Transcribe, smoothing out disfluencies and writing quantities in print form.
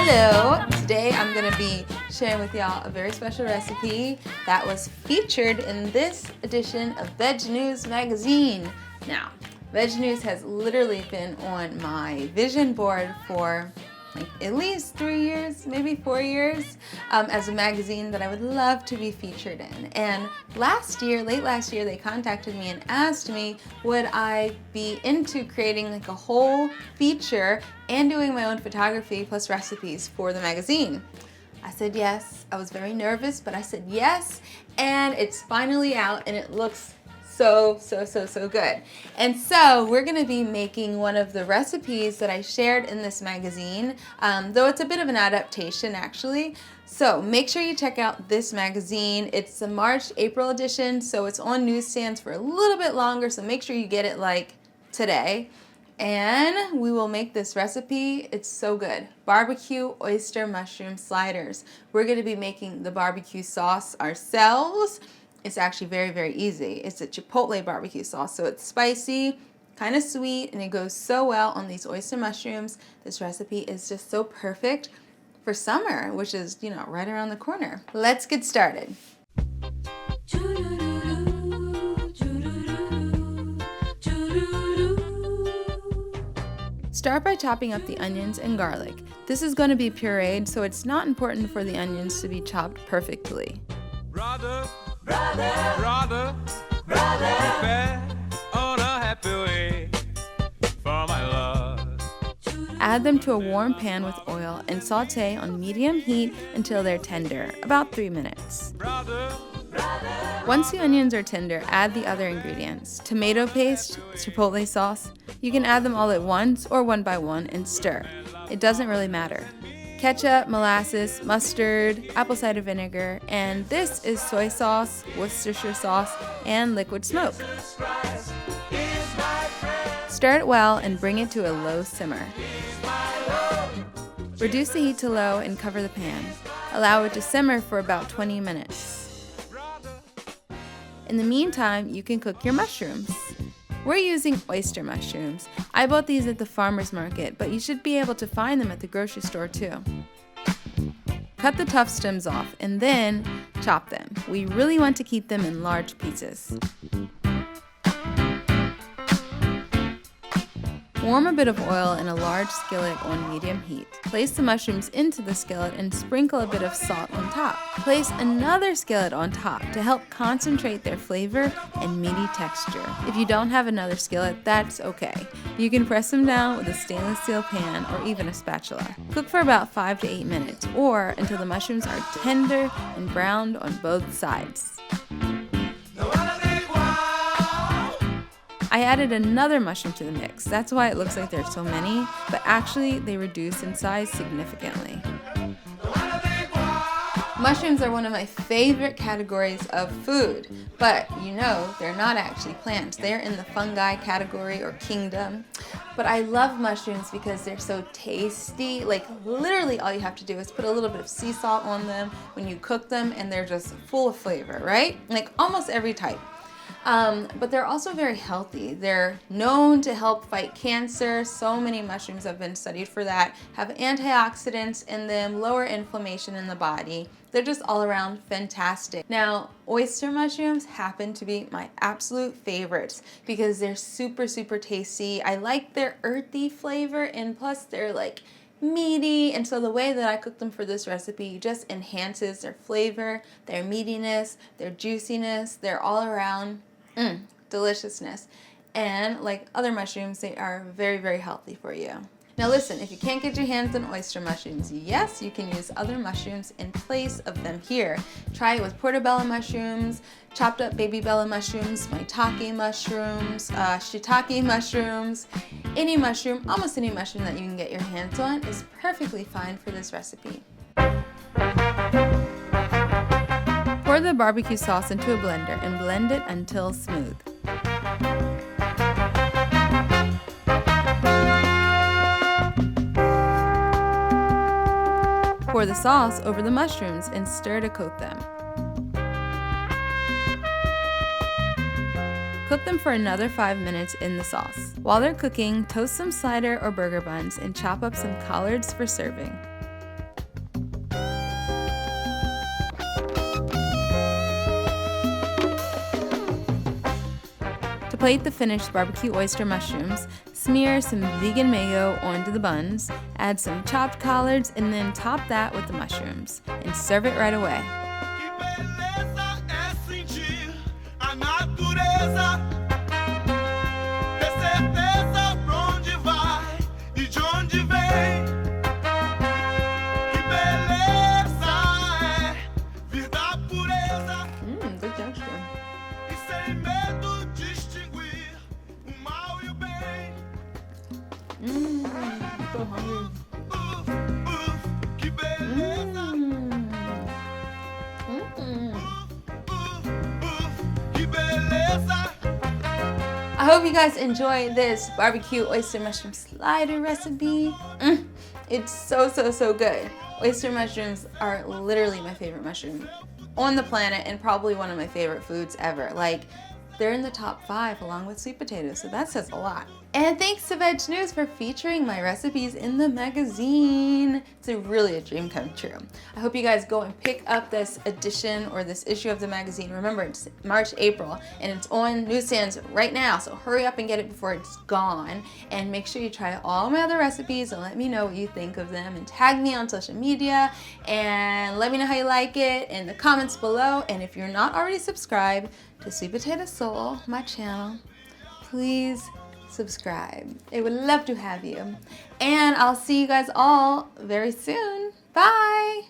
Hello! Today I'm going to be sharing with y'all a very special recipe that was featured in this edition of VegNews magazine. Now, VegNews has literally been on my vision board for like at least 3 years, maybe 4 years, as a magazine that I would love to be featured in. And late last year, they contacted me and asked me would I be into creating like a whole feature and doing my own photography plus recipes for the magazine. I said yes. I was very nervous, but I said yes, and it's finally out and it looks so good. And so we're gonna be making one of the recipes that I shared in this magazine, though it's a bit of an adaptation actually. So make sure you check out this magazine. It's the March-April edition, so it's on newsstands for a little bit longer, so make sure you get it like today. And we will make this recipe. It's so good. Barbecue oyster mushroom sliders. We're gonna be making the barbecue sauce ourselves. It's actually very easy. It's a Chipotle barbecue sauce, so it's spicy, kind of sweet, and it goes so well on these oyster mushrooms. This recipe is just so perfect for summer, which is, you know, right around the corner. Let's get started. Start by chopping up the onions and garlic. This is going to be pureed, so it's not important for the onions to be chopped perfectly. Brother, prepare on a happy way for my love. Add them to a warm pan with oil and saute on medium heat until they're tender, about 3 minutes. Once the onions are tender, add the other ingredients. Tomato paste, Chipotle sauce. You can add them all at once or one by one and stir. It doesn't really matter. Ketchup, molasses, mustard, apple cider vinegar, and this is soy sauce, Worcestershire sauce, and liquid smoke. Stir it well and bring it to a low simmer. Reduce the heat to low and cover the pan. Allow it to simmer for about 20 minutes. In the meantime, you can cook your mushrooms. We're using oyster mushrooms. I bought these at the farmer's market, but you should be able to find them at the grocery store too. Cut the tough stems off and then chop them. We really want to keep them in large pieces. Warm a bit of oil in a large skillet on medium heat. Place the mushrooms into the skillet and sprinkle a bit of salt on top. Place another skillet on top to help concentrate their flavor and meaty texture. If you don't have another skillet, that's okay. You can press them down with a stainless steel pan or even a spatula. Cook for about 5 to 8 minutes or until the mushrooms are tender and browned on both sides. I added another mushroom to the mix. That's why it looks like there's so many, but actually they reduce in size significantly. Mushrooms are one of my favorite categories of food, but you know, they're not actually plants. They're in the fungi category or kingdom. But I love mushrooms because they're so tasty. Like literally all you have to do is put a little bit of sea salt on them when you cook them and they're just full of flavor, right? Like almost every type. But they're also very healthy. They're known to help fight cancer. So many mushrooms have been studied for that, have antioxidants in them, lower inflammation in the body. They're just all around fantastic. Now, oyster mushrooms happen to be my absolute favorites because they're super tasty. I like their earthy flavor, and plus they're like meaty, and so the way that I cook them for this recipe just enhances their flavor, their meatiness, their juiciness, their all around deliciousness. And like other mushrooms, they are very healthy for you. Now listen, if you can't get your hands on oyster mushrooms, yes, you can use other mushrooms in place of them here. Try it with portobello mushrooms, chopped up baby bella mushrooms, maitake mushrooms, shiitake mushrooms. Any mushroom, almost any mushroom that you can get your hands on is perfectly fine for this recipe. Pour the barbecue sauce into a blender and blend it until smooth. Pour the sauce over the mushrooms and stir to coat them. Cook them for another 5 minutes in the sauce. While they're cooking, toast some slider or burger buns and chop up some collards for serving. Plate the finished barbecue oyster mushrooms, smear some vegan mayo onto the buns, add some chopped collards, and then top that with the mushrooms, and serve it right away. Good texture. I'm so hungry. I hope you guys enjoy this barbecue oyster mushroom slider recipe. It's so good. Oyster mushrooms are literally my favorite mushroom on the planet and probably one of my favorite foods ever. Like, they're in the top 5 along with sweet potatoes, so that says a lot. And thanks to VegNews for featuring my recipes in the magazine. It's really a dream come true. I hope you guys go and pick up this edition or this issue of the magazine. Remember, it's March, April, and it's on newsstands right now, so hurry up and get it before it's gone. And make sure you try all my other recipes and let me know what you think of them, and tag me on social media and let me know how you like it in the comments below. And if you're not already subscribed to Sweet Potato Soul, my channel, please subscribe. I would love to have you. And I'll see you guys all very soon. Bye!